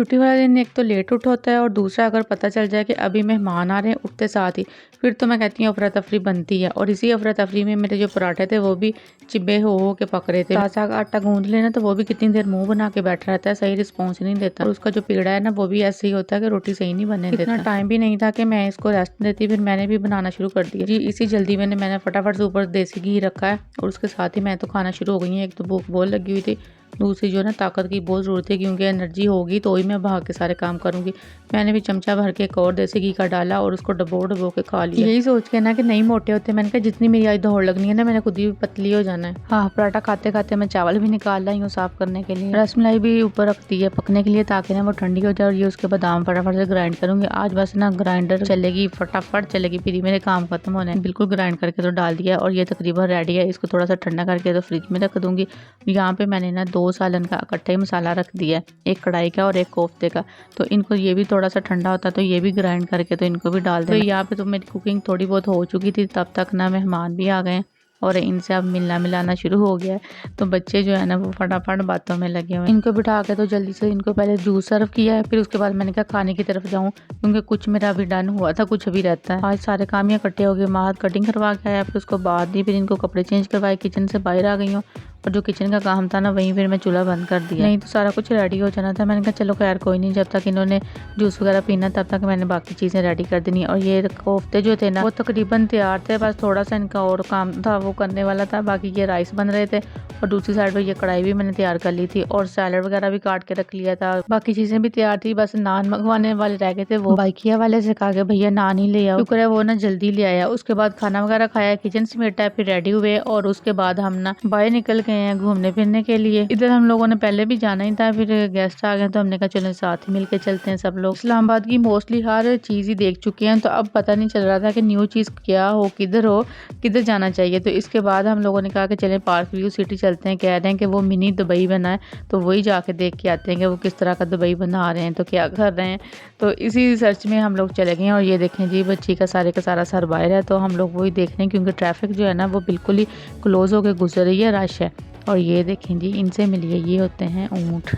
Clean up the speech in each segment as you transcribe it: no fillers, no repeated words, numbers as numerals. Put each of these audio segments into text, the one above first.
छुट्टी वाले दिन एक तो लेट उठ होता है और दूसरा अगर पता चल जाए कि अभी मेहमान आ रहे हैं उठते साथ ही फिर तो मैं कहती हूँ अफरा तफरी बनती है। और इसी अफरा तफरी में मेरे जो पराठे थे वो भी चिब्बे हो के पक रहे थे। ताजा आटा गूंद लेना तो वो भी कितनी देर मुंह बना के बैठा रहता है, सही रिस्पॉन्स नहीं देता। और उसका जो पेड़ा है ना वो भी ऐसे ही होता है कि रोटी सही नहीं बनने देता। इतना टाइम भी नहीं था कि मैं इसको रेस्ट देती, फिर मैंने भी बनाना शुरू कर दिया जी। इसी जल्दी में मैंने फटाफट से ऊपर देसी घी रखा है और उसके साथ ही मैं तो खाना शुरू हो गई है। एक तो भूख बहुत लगी हुई थी, दूसरी जो ना ताकत की बहुत ज़रूरत है क्योंकि एनर्जी होगी तो ही मैं भाग के सारे काम करूँगी। मैंने भी चमचा भर के एक और देसी घी का डाला और उसको डबो के खा लिया, यही सोच के ना कि नहीं मोटे होते। मैंने कहा जितनी मेरी आज दौड़ लगनी है ना मैंने खुद ही पतली हो जाना है। हाँ, पराठा खाते खाते मैं चावल भी निकाल लाई हूँ साफ़ करने के लिए। रसमलाई भी ऊपर रख दी है पकने के लिए ताकि ना वो ठंडी हो जाए। और ये उसके बादाम फटाफट से ग्राइंड करूँगी। आज बस ना ग्राइंडर चलेगी, फटाफट चलेगी, फिर मेरे काम खत्म होने। बिल्कुल ग्राइंड करके तो डाल दिया और ये तकरीबन रेडी है। इसको थोड़ा सा ठंडा करके तो फ्रिज में रख दूँगी। यहाँ पे मैंने ना 2 सालन का इकट्ठा ही मसाला रख दिया है, एक कढ़ाई का और एक कोफ्ते का। तो इनको ये भी थोड़ा सा ठंडा होता तो ये भी ग्राइंड करके तो इनको भी डाल देना। तो यहाँ पे तो मेरी कुकिंग थोड़ी बहुत हो चुकी थी, तब तक ना मेहमान भी आ गए और इनसे अब मिलना मिलाना शुरू हो गया है। तो बच्चे जो है ना वो फटाफट बातों में लगे हुए। इनको बिठा के तो जल्दी से इनको पहले जूस सर्व किया है, फिर उसके बाद मैंने कहा खाने की तरफ जाऊं क्योंकि कुछ मेरा अभी डन हुआ था, कुछ अभी रहता है। आज सारे काम ये इकट्ठे हो गए। माँ कटिंग करवा के आया, फिर उसको बाद दी, फिर इनको कपड़े चेंज करवाए, किचन से बाहर आ गई हूँ। और जो किचन का काम था ना वहीं फिर मैं चूल्हा बंद कर दिया, नहीं तो सारा कुछ रेडी हो जाना था। मैंने कहा चलो खैर कोई नहीं, जब तक इन्होंने जूस वगैरह पीना तब तक मैंने बाकी चीज़ें रेडी कर देनी। और ये कोफ्ते जो थे ना वो तकरीबन तैयार थे, बस थोड़ा सा इनका और काम था वो करने वाला था। बाकी ये राइस बन रहे थे और दूसरी साइड पर ये कढ़ाई भी मैंने तैयार कर ली थी और सैलड वगैरह भी काट के रख लिया था। बाकी चीज़ें भी तैयार थी, बस नान मंगवाने वाले रह गए थे। वो बाइकिया वाले से कहा कि भैया नान ही ले आओ, शुक्र है वो ना जल्दी ले आया। उसके बाद खाना वगैरह खाया, किचन समेटा, फिर रेडी हुए और उसके बाद हम ना बाहर निकल गए हैं घूमने फिरने के लिए। इधर हम लोगों ने पहले भी जाना ही था, फिर गेस्ट आ गए तो हमने कहा चलो साथ ही मिलके चलते हैं सब लोग। इस्लामाबाद की मोस्टली हर चीज़ ही देख चुके हैं तो अब पता नहीं चल रहा था कि न्यू चीज़ क्या हो, किधर जाना चाहिए। तो इसके बाद हम लोगों ने कहा कि चलें पार्क व्यू सिटी चलते हैं। कह रहे हैं कि वो मिनी दुबई बना है तो वही जाके देख के आते हैं कि वो किस तरह का दुबई बना रहे हैं तो क्या कर रहे हैं। तो इसी सर्च में हम लोग चले गए और ये देखें जी बच्ची का सारा सर बाहर है तो हम लोग वही देख रहे हैं क्योंकि ट्रैफिक जो है ना वो बिल्कुल ही क्लोज होकर गुजर रही है, रश है। और ये देखें जी इनसे मिलिए, ये होते हैं ऊँट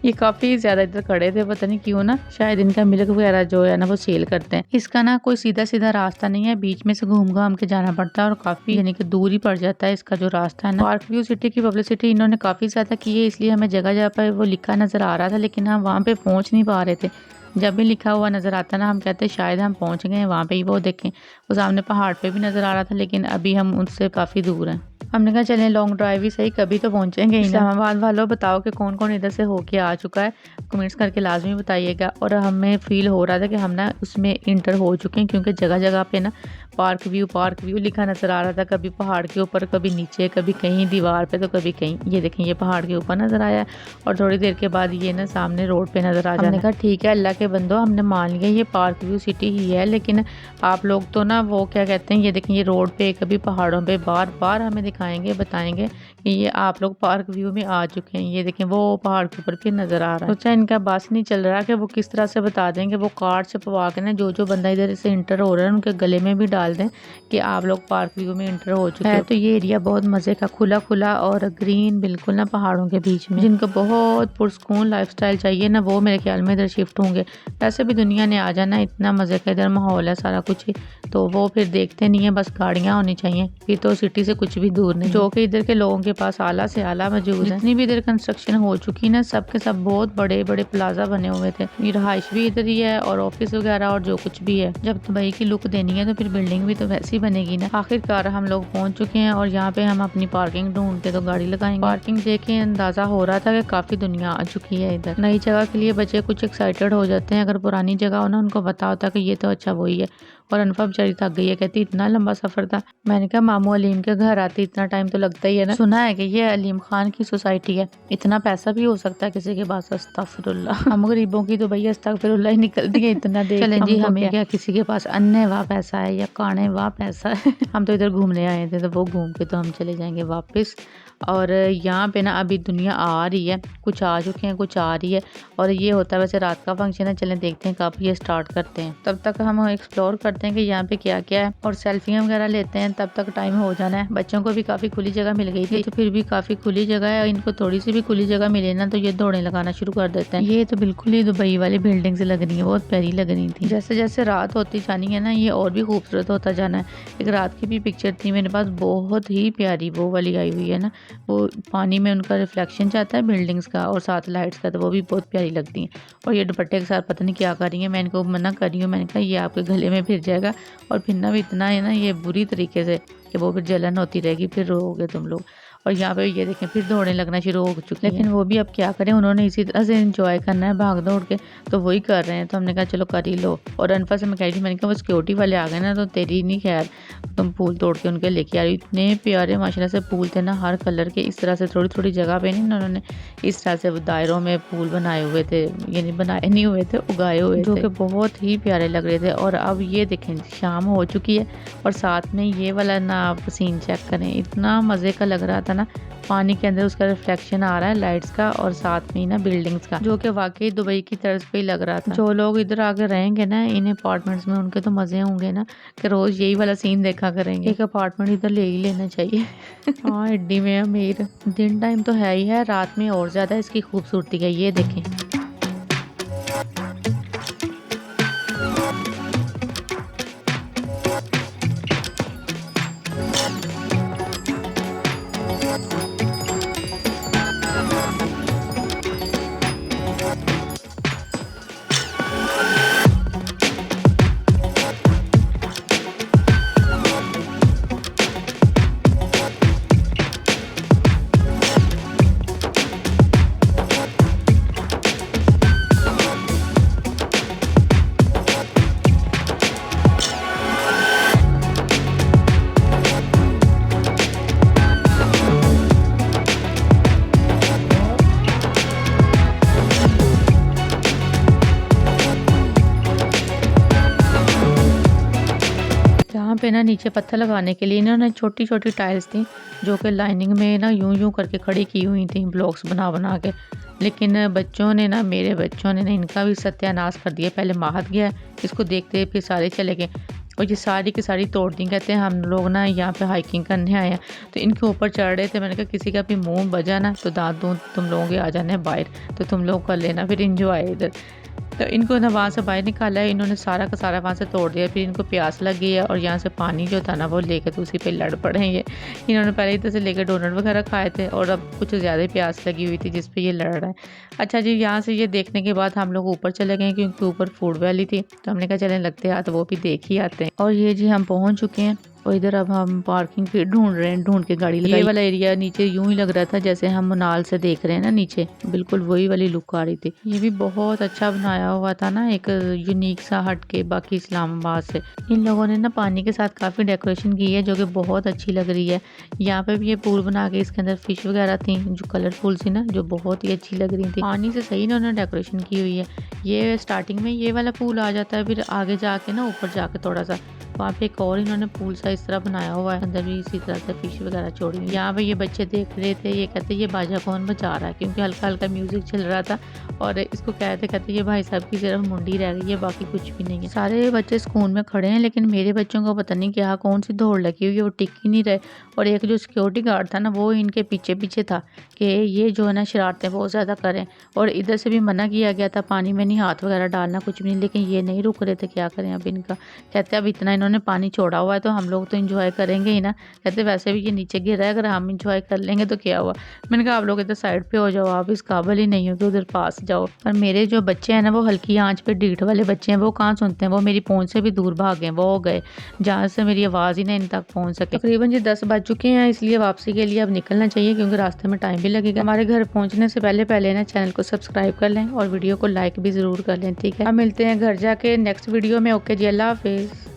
ये काफ़ी ज़्यादा इधर खड़े थे, पता नहीं क्यों ना, शायद इनका मिल्क वगैरह जो है ना वो सेल करते हैं। इसका ना कोई सीधा सीधा रास्ता नहीं है, बीच में से घूम घाम के जाना पड़ता है और काफ़ी यानी कि दूरी पड़ जाता है इसका जो रास्ता है ना। पार्क व्यू सिटी की पब्लिसिटी इन्होंने काफ़ी ज़्यादा की है, इसलिए हमें जगह जगह पर वो लिखा नज़र आ रहा था लेकिन हम वहाँ पे पहुँच नहीं पा रहे थे। जब भी लिखा हुआ नज़र आता ना हम कहते शायद हम पहुँच गए हैं वहाँ पे ही। वो देखें वो सामने पहाड़ पे भी नज़र आ रहा था लेकिन अभी हम उनसे काफ़ी दूर हैं। हमने कहा चलें लॉन्ग ड्राइव ही सही, कभी तो पहुँचेंगे। इस्लामाबाद वालों बताओ कि कौन कौन इधर से होके आ चुका है, कमेंट्स करके लाजमी बताइएगा। और हमें फील हो रहा था कि हम ना उसमें इंटर हो चुके हैं क्योंकि जगह जगह पे ना पार्क व्यू लिखा नज़र आ रहा था, कभी पहाड़ के ऊपर, कभी नीचे, कभी कहीं दीवार पे तो कभी कहीं। ये देखें ये पहाड़ के ऊपर नज़र आया और थोड़ी देर के बाद ये ना सामने रोड पे नज़र आ जाए। हमने कहा ठीक है अल्लाह के बंदो हमने मान लिया ये पार्क व्यू सिटी ही है, लेकिन आप लोग तो ना वो क्या कहते हैं, ये देखें ये रोड पे कभी पहाड़ों पे बार बार हमें दिखाएंगे, बताएंगे कि ये आप लोग पार्क व्यू में आ चुके हैं। ये देखें वो पहाड़ के ऊपर फिर नज़र आ रहा है। सोचा इनका बस नहीं चल रहा कि वो किस तरह से बता देंगे, वो कार्ड से पवा के ना जो बंदा इधर से इंटर हो रहा है उनके गले में भी डाल दें कि आप लोग पार्क व्यू में इंटर हो चुके हैं। तो ये एरिया बहुत मज़े का, खुला और ग्रीन बिल्कुल ना पहाड़ों के बीच में। जिनको बहुत पुरस्कून लाइफस्टाइल चाहिए ना वो मेरे ख्याल में इधर शिफ्ट होंगे। वैसे भी दुनिया ने आ जाना, इतना मज़े का इधर माहौल है सारा कुछ ही, तो वो फिर देखते नहीं है, बस गाड़ियाँ होनी चाहिए, फिर तो सिटी से कुछ भी दूर नहीं। जो कि इधर के लोगों के पास आला से आला मौजूद है। जितनी भी इधर कंस्ट्रक्शन हो चुकी ना सब के सब बहुत बड़े बड़े प्लाजा बने हुए थे। ये रहाइश भी इधर ही है और ऑफिस वगैरह और जो कुछ भी है। जब दुबई की लुक देनी है तो फिर बिल्डिंग भी तो वैसी ही बनेगी ना। आखिरकार हम लोग पहुंच चुके हैं और यहाँ पे हम अपनी पार्किंग ढूंढ के तो गाड़ी लगाएंगे। पार्किंग देखे अंदाजा हो रहा था कि काफी दुनिया आ चुकी है इधर। नई जगह के लिए बच्चे कुछ एक्साइटेड हो जाते हैं, अगर पुरानी जगह हो ना उनको पता होता कि ये तो अच्छा वही है। और अनफा बेचारी थक गई है, कहती इतना लंबा सफर था। मैंने कहा मामू अलीम के घर आती इतना टाइम तो लगता ही है ना। सुना है कि ये अलीम खान की सोसाइटी है, इतना पैसा भी हो सकता है किसी के पास। अस्तगफिरुल्लाह, हम गरीबों की तो भैया अस्तगफिरुल्लाह ही निकलती है इतना देख। चलें जी हमें क्या किसी के पास अन्य वाह पैसा है या काने वाह पैसा है हम तो इधर घूमने आए थे तो वो घूम के तो हम चले जाएंगे वापस। और यहाँ पे ना अभी दुनिया आ रही है, कुछ आ चुके हैं, कुछ आ रही है। और ये होता है वैसे रात का फंक्शन है, चलें देखते हैं कब ये स्टार्ट करते हैं। तब तक हम एक्सप्लोर करते हैं कि यहाँ पे क्या क्या है और सेल्फियाँ वगैरह लेते हैं, तब तक टाइम हो जाना है। बच्चों को भी काफ़ी खुली जगह मिल गई थी, तो फिर भी काफ़ी खुली जगह है, इनको थोड़ी सी भी खुली जगह मिले ना तो ये दौड़े लगाना शुरू कर देते हैं। ये तो बिल्कुल ही दुबई वाली बिल्डिंग से लग रही है, बहुत प्यारी लग रही थी। जैसे जैसे रात होती जानी है ना, ये और भी खूबसूरत होता जाना है। एक रात की भी पिक्चर थी मेरे पास, बहुत ही प्यारी वो वाली आई हुई है ना, वो पानी में उनका रिफ्लेक्शन जाता है बिल्डिंग्स का और साथ लाइट्स का, तो वो भी बहुत प्यारी लगती हैं। और ये दुपट्टे के साथ पता नहीं क्या कर रही है, मैं इनको मना कर रही हूँ, मैंने कहा ये आपके गले में फिर जाएगा और फिरना भी इतना है ना ये बुरी तरीके से कि वो फिर जलन होती रहेगी, फिर रोओगे तुम लोग। और यहाँ पे ये देखें फिर दौड़ने लगना शुरू हो चुके हैं, लेकिन वो भी अब क्या करें, उन्होंने इसी तरह से एंजॉय करना है भाग दौड़ के, तो वही कर रहे हैं। तो हमने कहा चलो कर ही लो। और अनफा से मैं कह रही थी, मैंने कहा वो सिक्योरिटी वाले आ गए ना तो तेरी नहीं खैर, तुम फूल तोड़ के उनके लेके आ रही। इतने प्यारे माशाल्लाह से फूल थे ना, हर कलर के। इस तरह से थोड़ी थोड़ी जगह पे नहीं उन्होंने इस तरह से दायरों में फूल बनाए हुए थे, यानी बनाए नहीं हुए थे, उगाए हुए थे, जो कि बहुत ही प्यारे लग रहे थे। और अब ये देखें शाम हो चुकी है और साथ में ये वाला ना आप सीन चेक करें, इतना मज़े का लग रहा था ना, पानी के अंदर उसका रिफ्लेक्शन आ रहा है लाइट्स का और साथ में ही ना बिल्डिंग्स का, जो कि वाकई दुबई की तर्ज पे ही लग रहा था। जो लोग इधर आके रहेंगे ना इन अपार्टमेंट्स में, उनके तो मजे होंगे ना कि रोज यही वाला सीन देखा करेंगे। एक अपार्टमेंट इधर ले ही लेना चाहिए। हाँ एड्डी में अमीर। दिन टाइम तो है ही है, रात में और ज्यादा इसकी खूबसूरती है, ये देखें। यहाँ पे ना नीचे पत्थर लगाने के लिए इन्होंने छोटी छोटी टाइल्स थी, जो कि लाइनिंग में ना यूं यूं करके खड़ी की हुई थी ब्लॉक्स बना बना के। लेकिन बच्चों ने ना, मेरे बच्चों ने ना इनका भी सत्यानाश कर दिया। पहले महक गया, इसको देखते फिर सारे चले गए और ये सारी की सारी तोड़ दी। कहते हैं हम लोग ना यहाँ पे हाइकिंग करने आए हैं, तो इनके ऊपर चढ़ रहे थे। मैंने कहा किसी का भी मुंह बजा ना तो दांत दूँ तुम लोगों के आ जाने बाहर, तो तुम लोग कर लेना फिर इंजॉय इधर। तो इनको ना वहाँ से बाहर निकाला है, इन्होंने सारा का सारा वहाँ से तोड़ दिया। फिर इनको प्यास लग गई है और यहाँ से पानी जो था ना वो लेके तो उसी पे लड़ पड़े हैं ये। इन्होंने पहले इधर से लेकर डोनट वगैरह खाए थे और अब कुछ ज़्यादा ही प्यास लगी हुई थी जिस पे ये लड़ रहा है। अच्छा जी, यहाँ से ये देखने के बाद हम लोग ऊपर चले गए क्योंकि ऊपर फूड वैली थी, तो हमने कहा चलें लगते हैं तो वो भी देख ही आते हैं। और ये जी हम पहुँच चुके हैं और इधर अब हम पार्किंग फिर ढूंढ रहे हैं, ढूंढ के गाड़ी लगाई। ये वाला एरिया नीचे यूं ही लग रहा था जैसे हम मनाल से देख रहे हैं ना नीचे, बिल्कुल वही वाली लुक आ रही थी। ये भी बहुत अच्छा बनाया हुआ था ना, एक यूनिक सा हट के बाकी इस्लामाबाद से। इन लोगों ने ना पानी के साथ काफ़ी डेकोरेशन की है जो कि बहुत अच्छी लग रही है। यहाँ पे भी ये पूल बना के इसके अंदर फिश वगैरह थी जो कलरफुल सी ना, जो बहुत ही अच्छी लग रही थी। पानी से सही इन्होंने डेकोरेशन की हुई है। ये स्टार्टिंग में ये वाला पूल आ जाता है, फिर आगे जाके ना ऊपर जाके थोड़ा सा वहाँ पे एक और इन्होंने पूल सा इस तरह बनाया हुआ है, अंदर भी इसी तरह से फिश वगैरह छोड़ी। यहाँ पे ये बच्चे देख रहे थे, ये कहते ये बाजा कौन बजा रहा है, क्योंकि हल्का हल्का म्यूजिक चल रहा था और इसको कहते ये भाई साहब की सिर्फ मुंडी रह गई है, बाकी कुछ भी नहीं है। सारे बच्चे स्कूल में खड़े हैं, लेकिन मेरे बच्चों को पता नहीं क्या कौन सी दौड़ लगी हुई है, वो टिक ही नहीं रहे। और एक जो सिक्योरिटी गार्ड था ना वो इनके पीछे पीछे था कि ये जो है ना शरारतें बहुत ज़्यादा करें। और इधर से भी मना किया गया था पानी में नहीं हाथ वगैरह डालना, कुछ भी नहीं, लेकिन ये नहीं रुक रहे थे। क्या करें अब इनका, कहते अब इतना इन्होंने पानी छोड़ा हुआ है तो हम लोग तो इंजॉय करेंगे ही ना। कहते वैसे भी ये नीचे गिर रहा है, अगर हम इंजॉय कर लेंगे तो क्या हुआ। मैंने कहा आप लोग इधर साइड पे हो जाओ, आप इस काबिल ही नहीं हो कि उधर पास जाओ। पर मेरे जो बच्चे हैं ना वो हल्की आंच पे डीठ वाले बच्चे हैं, वो कहाँ सुनते हैं, वो मेरी पहुंच से भी दूर भाग गए, वो हो गए जहाँ से मेरी आवाज़ ही ना इन तक पहुँच सके। तकरीबन जी 10 बज चुके हैं, इसलिए वापसी के लिए अब निकलना चाहिए क्योंकि रास्ते में टाइम भी लगेगा। हमारे घर पहुँचने से पहले पहले ना चैनल को सब्सक्राइब कर लें और वीडियो को लाइक भी ज़रूर कर लें, ठीक है। अब मिलते हैं घर जाके नेक्स्ट वीडियो में। ओके जी, अल्लाह हाफिज़।